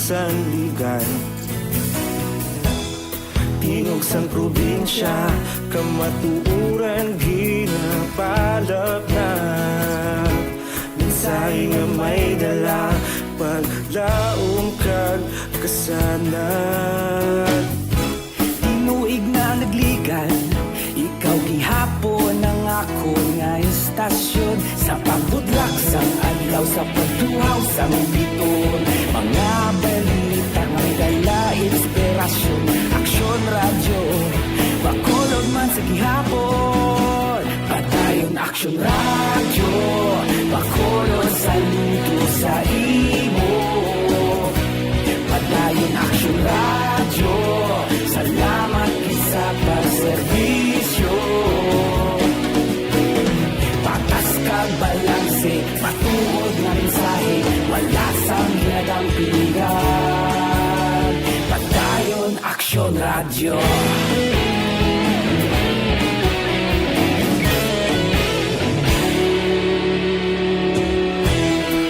sanligan. Tingog sang probinsya, kamatuuran ginapalap na. Minsay nga may dala, paglaom kag kasanat. Tinuig na nagligan, ikaw gihapon ang ako nga istasyon. Sa pagbudlak sang adlaw, sa pagtuhaw sang biton. Mga balita nga may dala inspirasyon. Aksyon radyo, bakulog man sa gihapon. Padayon aksyon radyo, bakulog sa luto sa imo. Padayon aksyon radyo, salamat sa pagserbisyo. Patas kag balanse, matuod na mensahe, wala sang ginadang pilihan. Padayon aksyon radyo.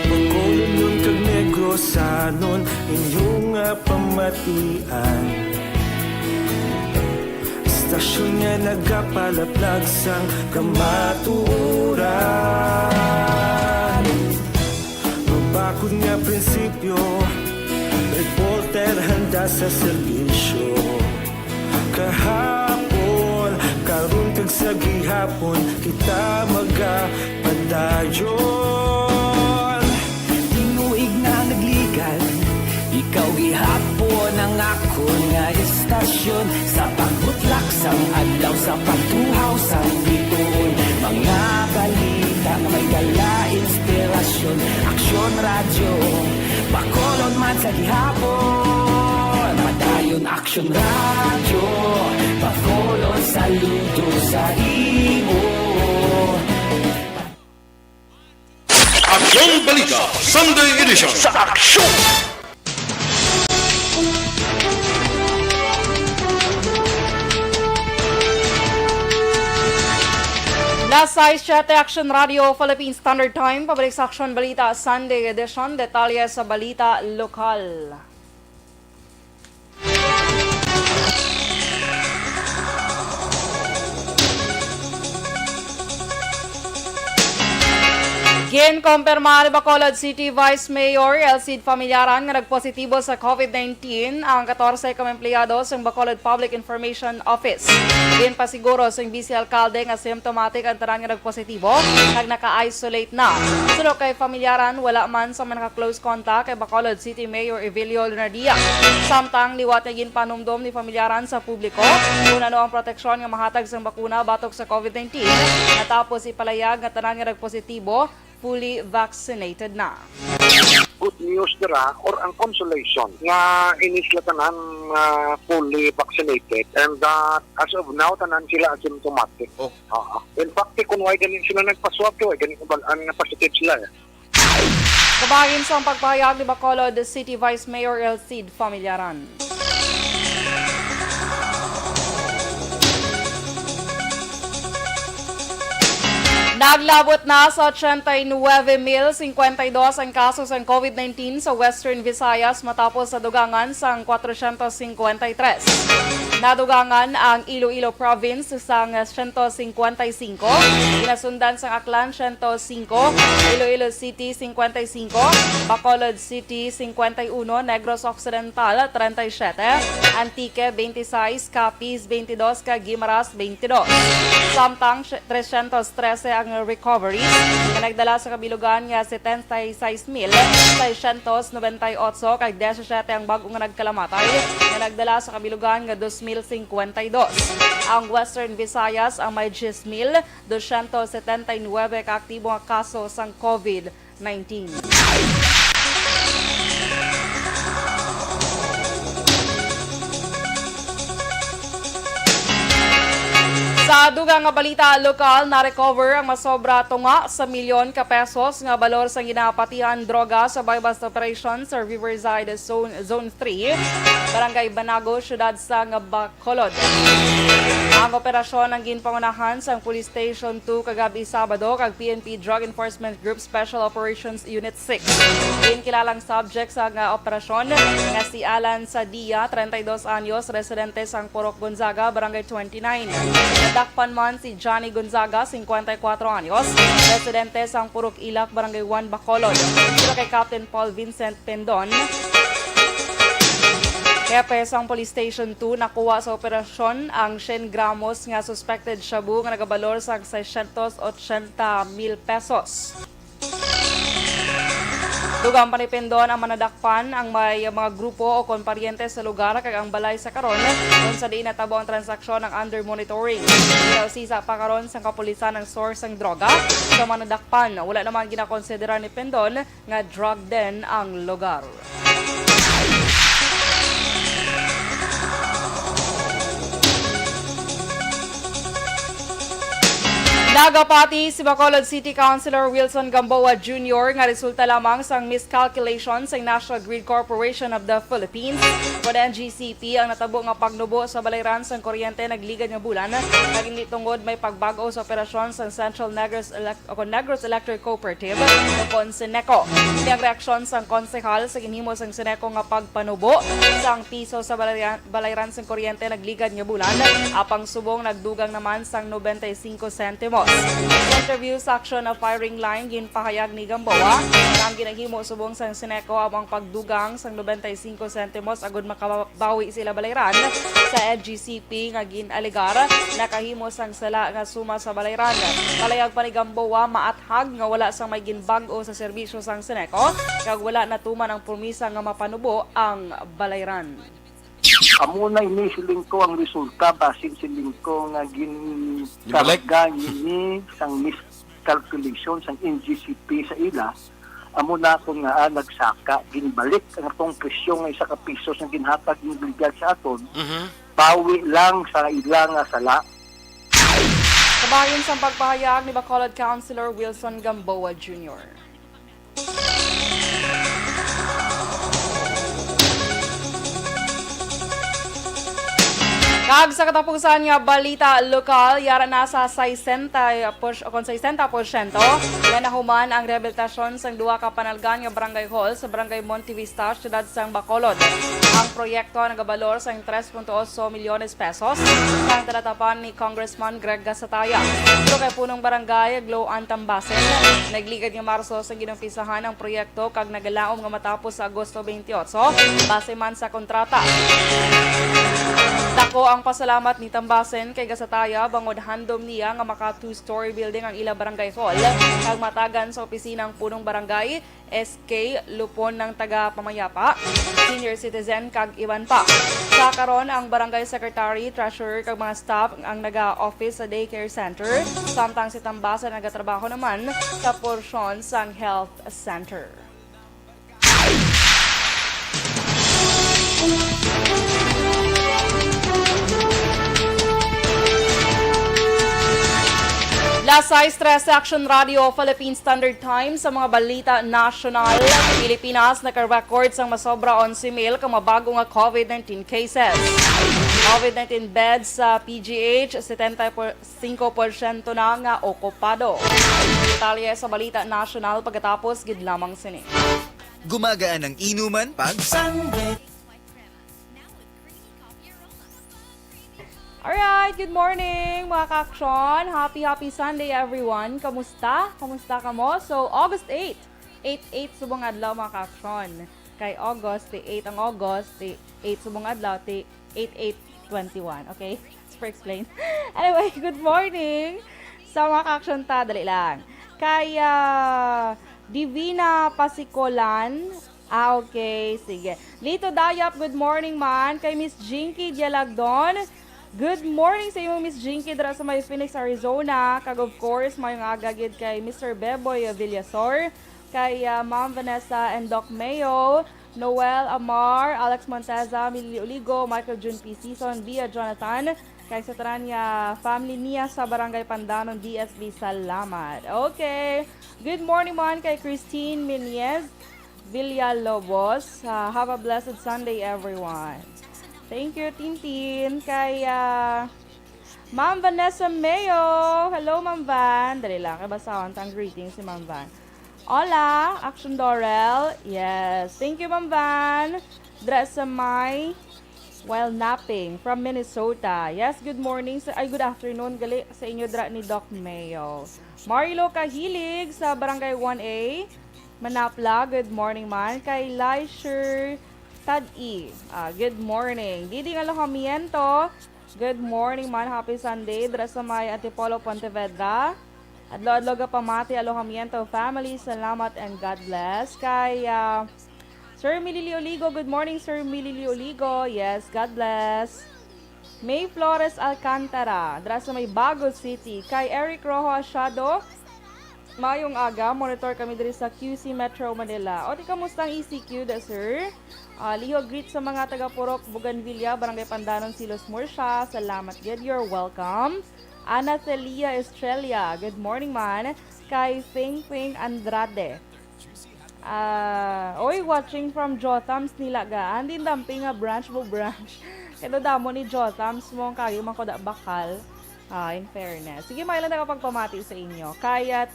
Bakulog nun kag negro sanon, inyong pamatian. Istasyon nga nagapalaplag sang kamaturan. Mabakod nga prinsipyo, reporter handa sa serbisyo. Kahapon, karon kag sa gihapon, kita magapadayon. Tinuig na nagligan, ikaw gihapon ang ako nga istasyon. Sa pagbutlak sang adlaw, sa pagtuhaw sang biton. Mga balita na may dala inspirasyon. Aksyon radyo, bakolon man sa gihapon. Padayon aksyon radyo, bakolon saludo sa imo. Aksyon Balita Sunday Edition Sa aksyon! Nasa 7 Action Radio Philippine Standard Time, pabalik sa Aksyon Balita Sunday Edition, detalye sa balita lokal. Ginkumpirma ni Bacolod City Vice Mayor Elcid Familyaran nga nagpositibo sa COVID-19 ang 14 ka empleyado sa Bacolod Public Information Office. Ginpasiguro sa Vice Alcalde nga symptomatic ang tanan nga nagpositibo kag naka-isolate na. Sunod kay Familyaran, wala man sa naka-close contact kay Bacolod City Mayor Evelio Lunardia. Samtang liwat nga ginpanumdom ni Familyaran sa publiko kung ano ang proteksyon nga mahatag sa bakuna batok sa COVID-19 natapos ipalayag nga tanan nga nagpositibo fully vaccinated na. Good news dira or ang consolation nga inisla tanan fully vaccinated and as of now tanan sila asymptomatic. In fact, kung why ganin sila nagpaswab to, ganin ang positive sila. Kabagin sa pagpahayag ni Bacolod City Vice Mayor Elcid Familyaran. Naglabot na sa 89,052 ang kaso ng COVID-19 sa Western Visayas matapos sa dugangan sang 453. Nadugangan ang Iloilo Province sang 155, inasundan sang Aklan 105, Iloilo City 55, Bacolod City 51, Negros Occidental 37, Antique 26, Capiz 22, Guimaras 22. Samtang 313 ang recoveries na nagdala sa kabilugan nga 76,698 kag 17 ang bagong nga nagkalamatay na nagdala sa kabilugan nga 2,052. Ang Western Visayas ang may 10,279 ka-aktibo nga kaso sang COVID-19. Sa dugang nga balita lokal, na-recover ang masobra tunga sa milyon ka pesos nga balor sa ginapatihan droga sa buy-bust operation sa Riverside Zone 3, Barangay Banago, syudad sa Bacolod. Ang operasyon ang ginpangunahan sa Police Station 2 kagabi Sabado kag PNP Drug Enforcement Group Special Operations Unit 6. Kilalang subject sa nga operasyon nga si Alan Sadia, 32 anyos, residente sa Purok Gonzaga, Barangay 29. Nadakpan man si Johnny Gonzaga, 54 anyos, residente sa Purok Ilak, Barangay 1, Bacolod. Sila kay Captain Paul Vincent Pendon. Kepe sa Police Station 2 nakuha sa operasyon ang 100 gramos nga suspected shabu nga nagabalor sa 680,000 pesos. Dugang panipindon ang manadakpan ang may mga grupo o konparyente sa lugar kag ang balay sa karon kung sa diin natabo ang transaksyon ng under monitoring. Sisa pa karon sa kapulisan ng source ng droga sa manadakpan. Wala naman ginakonsidera ni Pendon nga drug den ang lugar. Nagapati si Bacolod City Councilor Wilson Gamboa Jr. nga resulta lamang sang miscalculation sa National Grid Corporation of the Philippines o NGCP ang natabo nga pagnubo sa balayran sang kuryente nagligad nga bulan naging tungod may pagbago sa operasyon sa Central Negros Electric Cooperative o Sineco. Ang reaksyon sang konsehal sa ginhimo sang Sineco nga pagpanubo sang piso sa balayran sang kuryente nagligad nga bulan apang subong nagdugang naman sang 95 sentimos. Sa interview sa action of firing line, ginpahayag ni Gamboa na ang ginahimo subong sa Sineco amang pagdugang sang 95 sentimos agud makabawi sila balayran sa NGCP nga ginaligar nakahimo sang sala nga suma sa balayran. Palayag pa ni Gamboa maathag nga wala sang may ginbag-o sa serbisyo sang Sineco kag wala natuman ang promisa nga mapanubo ang balayran. Amo na inisiling ko ang resulta basin siling ko nga ginkarga ni sang miscalculation sang NGCP sa ila. Amo na ko nga nagsaka ginbalik ang atong presyo nga isa ka piso nga ginhatag ni brigad sa aton. Bawi lang sa ila nga sala. Kabayan sa pagpahayag ni Bacolod Councilor Wilson Gamboa Jr. Kag sa katapusan nga balita lokal, yara na sa 60% na nahuman ang rehabilitasyon sang duha ka panalgan nga barangay hall sa barangay Montevista, syudad sang Bacolod. Ang proyekto nagabalor sang 3.8 milyones pesos sang talatapan ni Congressman Greg Gasataya. Pero kay punong barangay Glow Antambasen, nagligad nga Marso sa ginumpisahan ang proyekto kag nagalaom nga matapos sa Agosto 28 base man sa kontrata. Dako ang pasalamat ni Tambasen kay Gasataya bangod handom niya nga maka 2-story building ang ila barangay hall kag matagan sa opisinang punong barangay SK Lupon ng taga Pamayapa, senior citizen kag iban pa. Sa karon ang barangay secretary, treasurer kag mga staff ang naga-office sa daycare center samtang si Tambasen nagatrabaho naman sa porsyon sang health center. Lasay Stress Action Radio Philippine Standard Time sa mga balita national. Pilipinas naka-record sang masobra 11,000 ka mabago nga COVID-19 cases. COVID-19 beds sa PGH 75% na nga okupado. Detalye sa balita national pagkatapos gid lamang sini. Gumagaan ang inuman pag Sunday. Alright, good morning mga ka-aksyon. Happy Sunday everyone. Kamusta? Kamusta ka mo? So, August 8. 8 subong adlaw mga ka-aksyon. Kay August, 8 ang August, 8 subong adlaw, 8/8/21. Okay? Let's explain. Anyway, good morning sa mga ka-aksyon ta. Dali lang. Kay Divina Pasikolan. Okay, sige. Lito Dayap, good morning man. Kay Miss Jinky Dialagdon. Good morning sa iyo, Miss Jinky, dara sa may Phoenix, Arizona. Kag of course, may agagid kay Mr. Beboy Villasor, kay Ma'am Vanessa and Doc Mayo, Noel Amar, Alex Monteza, Millie Oligo, Michael Jun P. Season, Bia Jonathan, Kay sa Taranya, family niya sa Barangay Pandanon, DSB, salamat. Okay. Good morning man kay Christine Minez Villalobos. Have a blessed Sunday, everyone. Thank you, Tintin. Kay Ma'am Vanessa Mayo. Hello, Ma'am Van. Dali lang, kabasawan tang greetings si Ma'am Van. Hola, Action Dorel. Yes. Thank you, Ma'am Van. Dress sa may while napping from Minnesota. Yes, good morning. Good afternoon. Gali sa inyo dra ni Doc Mayo. Marilo Kahilig sa Barangay 1A. Manapla, good morning man. Kay Laisher Tad-i. Good morning. Diding Alojamiento. Good morning man. Happy Sunday. Dra sa may Antipolo, Pontevedra. Adlo-adlo ga pamati Alojamiento family. Salamat and God bless. Kay Sir Milili Oligo, good morning Sir Milili Oligo. Yes, God bless. May Flores Alcantara, dra sa may Bago City. Kay Eric Rojo Asyado, mayong aga, monitor kami diri sa QC Metro Manila. O, di kamusta ang ECQ da, sir? Liho greet sa mga taga-Purok, Bougainvillea, Barangay Pandanon, Silos Murcia. Salamat, good, you're welcome. Ana Celia Estrella, good morning man. Kay Fing Fing Andrade. Watching from Jotams nila ga. Andin damping nga branch mo branch. Kaya damo ni Jotams mo kayo makoda bakal. In fairness. Sige, mailan na kapagpamati sa inyo. Kaya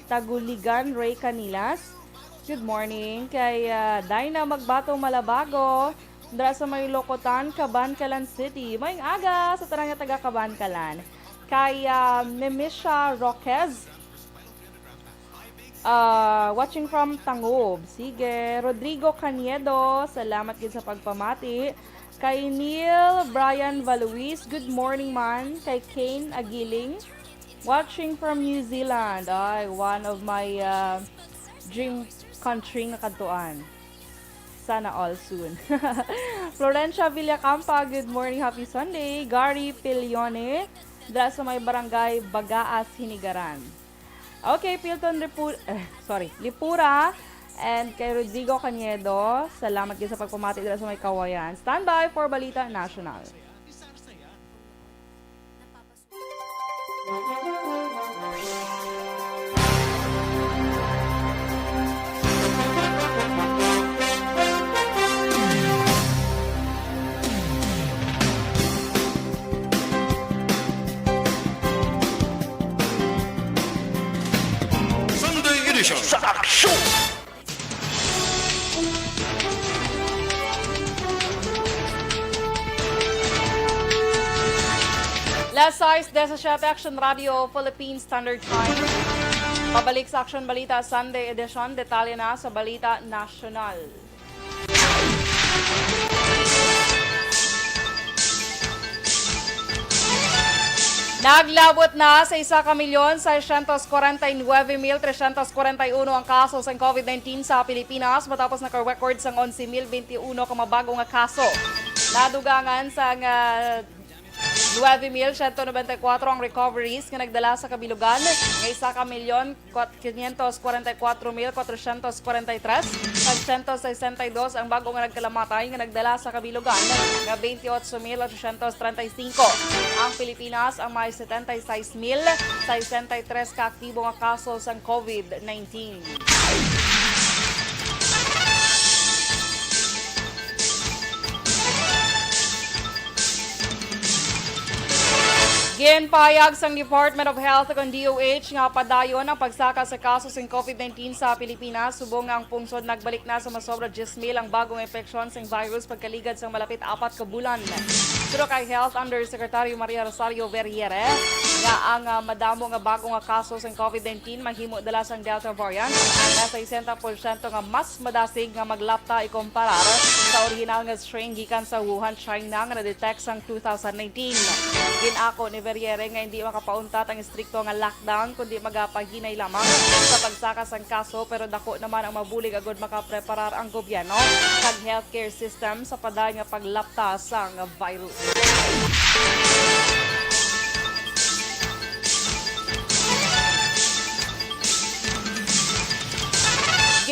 Taguligan Ray Canilas. Good morning. Kaya Dina Magbato Malabago. Dra sa may Locotan, Cabancalan City. May aga sa tarang taga Cabancalan. Kaya Nemisha Roquez. Watching from Tangob. Sige. Rodrigo Caniedo, salamat din sa pagpamati. Kay Neil Brian Valuis, good morning man. Kay Kane Agiling, watching from New Zealand. Ay, one of my dream country na kantuan. Sana all soon. Florencia Villacampa, good morning, happy Sunday. Gary Pilione, dra sa may barangay Bagaas, Hinigaran. Okay, Pilton Lipura and kay Rodrigo Caniedo. Salamat din sa pagpamati dito sa may Kawayan. Stand by for Balita National. Sa aksyon! Last size, Desashat Action Radio, Philippine Standard Time. Pabalik sa Action Balita Sunday Edition. Detalye na sa Balita National. Naglabot na sa 1,649,341 ang kaso sa COVID-19 sa Pilipinas matapos naka-record sa 11,021 kamabago nga kaso. Nadugangan sa 9,194 ang recoveries nga nagdala sa kabilugan nga 1,544,443 kag 162 ang bago nga nagkalamatay nga nagdala sa kabilugan nga 28,835. Ang Pilipinas ang may 76,063 ka-aktibo nga kaso sa COVID-19. Ginpahayag sang Department of Health ug DOH nga padayon ang pagsaka sa kaso sa COVID-19 sa Pilipinas subong nga ang pungsod nagbalik na sa masobra 10,000 ang bagong infeksyon sa virus pagkaligad sa malapit 4 ka bulan. Pero kay Health Undersecretary Maria Rosario Verriere nga ang madamo nga bagong nga kaso sa COVID-19 mahimo dala sang Delta variant na sa 60% nga mas madasig nga maglapta ikumparar sa original nga strain gikan sa Wuhan, China nga na-detect sang 2019. Ginako ni Verriere nga hindi makapauntat ang istrikto nga lockdown kundi magapahinay lamang sa pagsaka sang kaso pero dako naman ang mabulig agod makapreparar ang gobyerno kag healthcare system sa paday nga paglapta sang virus.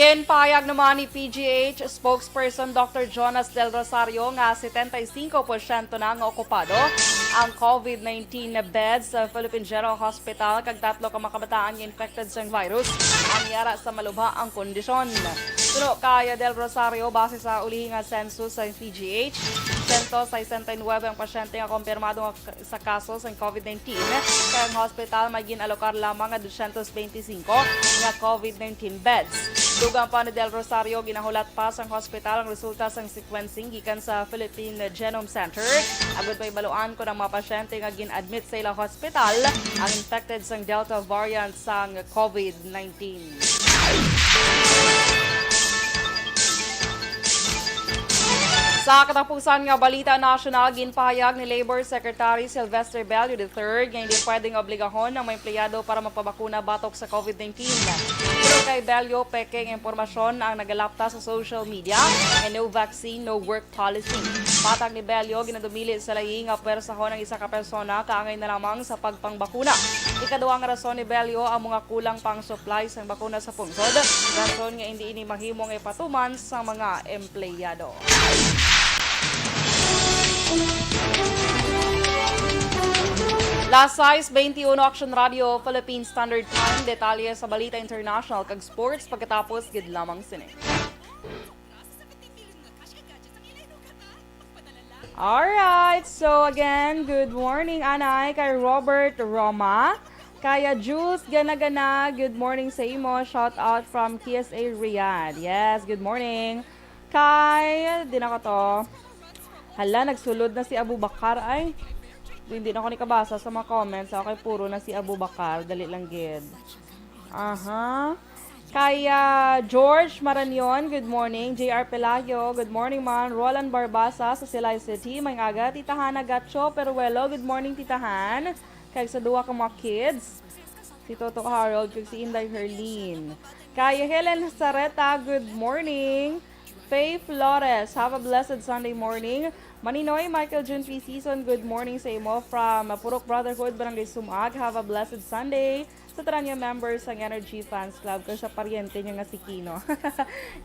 Ginpahayag naman ni PGH spokesperson Dr. Jonas Del Rosario nga 75% na nga okupado ang COVID-19 na beds sa Philippine General Hospital kag 3 ka makabataan nga infected sa virus ang yara sa malubha ang kondisyon. Tuno kaya Del Rosario base sa ulihi nga census sa PGH, 169 ang pasyente nga kumpirmado sa kaso sa COVID-19 kaya ang hospital may ginalokar lamang nga 225 nga COVID-19 beds. Dugang pa ni Del Rosario, ginahulat pa sa hospital ang resulta sa sequencing gikan sa Philippine Genome Center. Agad pa ibaluan ko ng mga pasyente nga gin-admit sa ilang hospital ang infected sa Delta variant sa COVID-19. Sa katapusan nga balita nasyonal, ginpahayag ni Labor Secretary Sylvester Bello III nga hindi pwedeng obligahon ng mga empleyado para mapabakuna batok sa COVID-19. Pero kay Bello, peking impormasyon ang nagalapta sa social media nga no vaccine, no work policy. Patag ni Bello, ginadumili sa layi nga pwersahon ng isa ka persona kaangay na lamang sa pagpangbakuna. Ikaduhang rason ni Bello ang mga kulang pang supply sa bakuna sa pungsod. Rason nga hindi ini mahimong ipatuman sa mga empleyado. Last size 21 Action Radio Philippine Standard Time, detalye sa balita international kag sports pagkatapos gid lamang sini. Alright, so again, good morning anay kay Robert Roma. Kaya Jules Gana-Gana, good morning sa imo. Shout out from KSA Riyadh. Yes, good morning. Kay, di na ko to. Hala, nagsulod na si Abu Bakar ay. Hindi na ako nikabasa sa mga comments. Okay, puro na si Abu Bakar. Dali lang gid. Aha. Kaya George Maranyon, good morning. JR Pelagio, good morning man. Roland Barbasa sa Silay City. May aga, Titahan Agatcho, Peruelo, good morning Titahan. Kaya sa duwa ka mga kids. Si Toto Harold, kag si Inday Herlene. Kaya Helen Sareta, good morning. Faye Flores, have a blessed Sunday morning. Maninoy, Michael June P. Season, good morning sa imo from Purok Brotherhood, Barangay Sumag. Have a blessed Sunday. Sa tarang members ng Energy Fans Club, kasi sa pariente niya nga si Kino.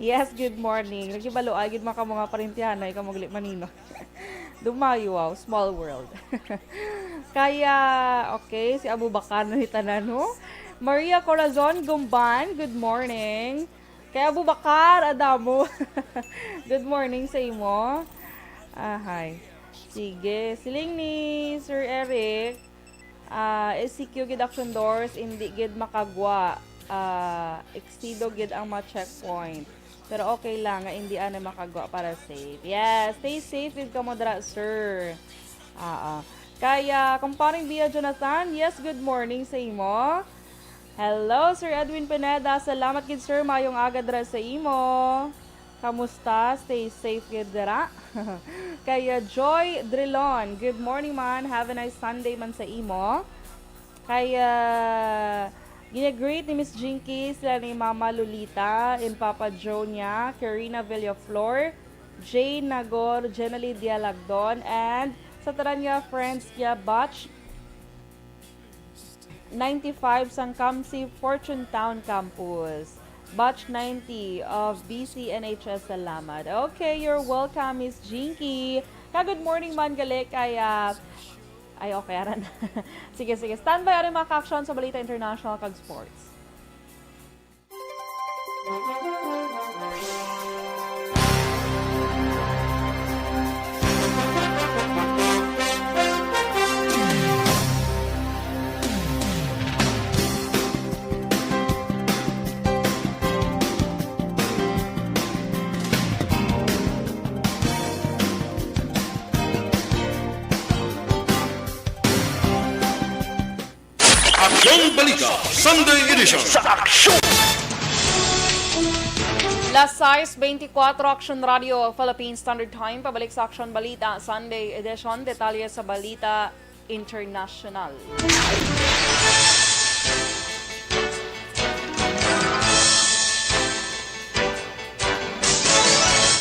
Yes, good morning. Nagibalo, agad maka mga parintihan na ikaw magli manino. Dumayo, wow, small world. Kaya, okay, si Abu Bakar na hitanan, no? Maria Corazon Gumban, good morning. Kaya Abu Bakar, Adamo. Good morning sa imo. Hi. Sige. Siling ni Sir Eric, SCQ gid action doors, hindi gid makagwa. Exceedo gid ang mga checkpoint. Pero okay lang, nga hindi ana makagwa para safe. Yes, stay safe with kamodra, sir. Kaya, kumparing Bia Jonathan, yes, good morning sa imo. Hello, Sir Edwin Pineda. Salamat gid sir, mayong aga dra sa imo. Kamusta? Stay safe gid dra. Kaya Joy Drilon, good morning man. Have a nice Sunday man sa imo. Kaya gina-greet ni Miss Jinky, sila ni Mama Lolita, and Papa Joe niya, Karina Villaflor, Jane Nagor, Jenalie Dialagdon, and sa taranya friends niya, Batch 95 Sangkamsi Fortune Town Campus. Batch 90 of BCNHS Salamat. Okay, you're welcome, Miss Jinky. Good morning man gali kaya ay okay aran. Sige. Standby aron mga ka-action sa balita international kag sports. Aksyon Balita Sunday Edition sa Aksyon! Last size 24 Action Radio Philippine Standard Time, pabalik sa Action Balita Sunday Edition, detalye sa Balita International.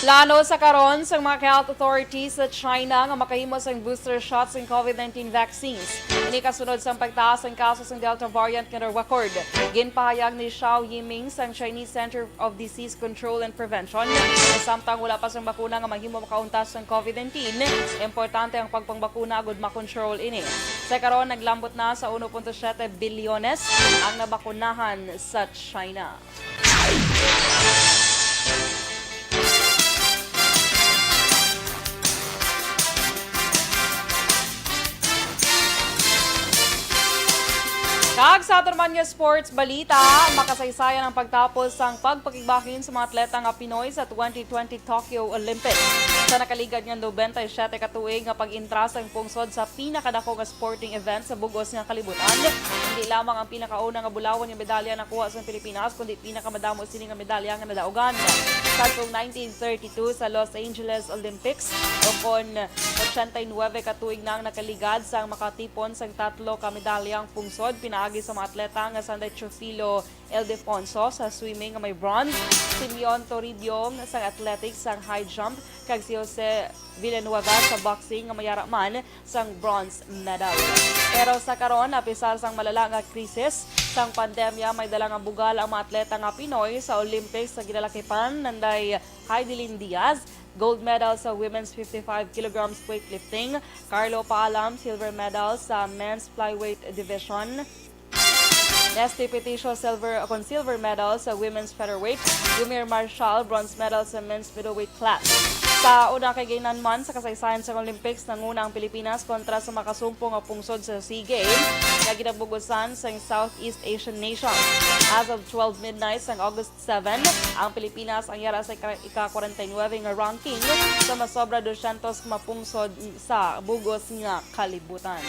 Plano sa karon sa mga health authorities sa China nga makahimo sa booster shots ng COVID-19 vaccines. Ini kasunod sa pagtaas ng kaso sa Delta variant nga record. Ginpahayag ni Xiao Yiming sa Chinese Center of Disease Control and Prevention. Samtang wala pa sang bakuna nga maghimo makauntas ng COVID-19, importante ang pagpangbakuna agud makontrol ini. Sa karon naglambot na sa 1.7 bilyones ang nabakunahan sa China. Kag sa aton nga sports balita, makasaysayan ang pagtapos ang pagpakigbahin sa mga atleta nga Pinoy sa 2020 Tokyo Olympics. Sa nakaligad nga 97 ka tuig nga pag-intra sa pungsod sa pinakadako nga sporting event sa bugos nga kalibutan. Hindi lamang ang pinakauna nga bulawan nga medalya nakuha sa Pilipinas, kundi pinakamadamo sini nga medalya nga nadaugan. Sa 1932 sa Los Angeles Olympics, upon 89 ka tuig nang nakaligad sa makatipon sa tatlo ka medalyang pungsod, pinaagi sa mga atleta nga Sanday Chofilo Eldefonso sa swimming nga may bronze, Simeon Toribio sa athletics sa high jump, kag si Jose Villanueva sa boxing nga mayara man sang bronze medal. Pero sa karon, apisar sang malala nga krisis sang pandemya, may dala nga bugal ang mga atleta nga Pinoy sa Olympics sa ginalakipan nanday Heidelin Diaz, gold medal sa women's 55 kilograms weightlifting, Carlo Paalam silver medal sa men's flyweight division, Nesty Peticio silver medal sa women's featherweight, Yumir Marshall bronze medal sa men's middleweight class. Sa una kay ginanman sa kasaysayan sa Olympics, nanguna ang Pilipinas kontra sa makasumpong nga pungsod sa SEA Games nga ginabugusan sa Southeast Asian nation. As of 12 midnight sa August 7, ang Pilipinas ang yara sa ika-49 nga ranking sa masobra 200 mapungsod sa bugos nga kalibutan.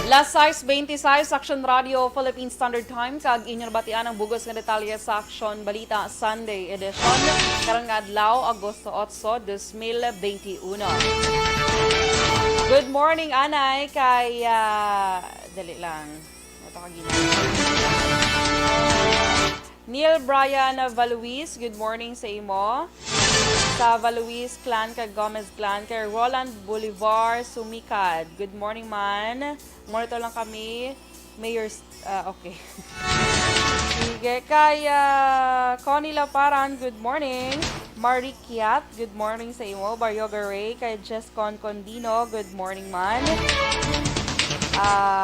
Last 6:26 Action Radio Philippine Standard Time kag inyong batian ang bugos nga detalye sa Action Balita Sunday edition karong adlaw Agosto 8, 2021. Good morning anay kay dali lang. Ito kagina. Neil Brian Valuis, good morning sa imo. Sa Valuis clan kay Gomez clan kay Roland Bolivar Sumikad. Good morning man. Morto lang kami. Mayor okay. Sige kay Connie Laparan, good morning. Marie Kiat, good morning sa imo. Baryoga Ray kay Jescon Condino, good morning man.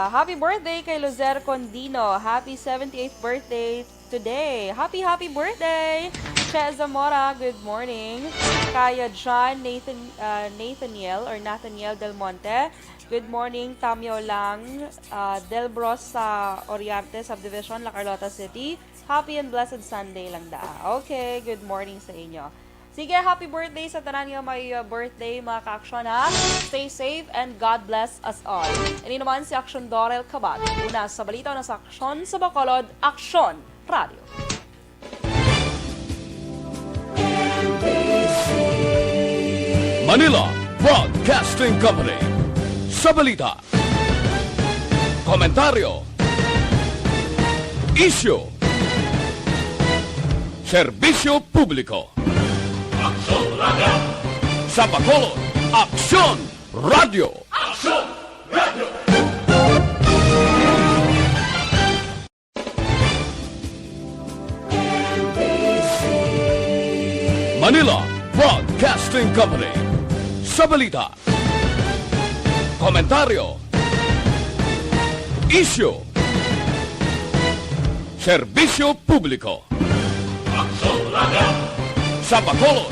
Happy birthday kay Lozer Condino. Happy 78th birthday today. Happy birthday! Che Zamora, good morning. Kaya John Nathaniel Del Monte. Good morning, Tamyo Lang, Delbros sa Oriente Subdivision, La Carlota City. Happy and blessed Sunday lang da. Okay, good morning sa inyo. Sige, happy birthday sa tanan niyo may birthday mga ka-aksyon ha. Stay safe and God bless us all. Ini naman si Aksyon Dorel Kabat. Una sa balita na sa Aksyon sa Bacolod, Aksyon Radio. Manila Broadcasting Company. Sa balita, komentaryo, issue, serbisyo publiko. Aksyon Radio. Sa Bacolod, Aksyon Radio. Aksyon Radio. Manila Broadcasting Company. Sa balita, komentaryo, issue, serbisyo publiko. Aksyon Radio. Sa Bacolod,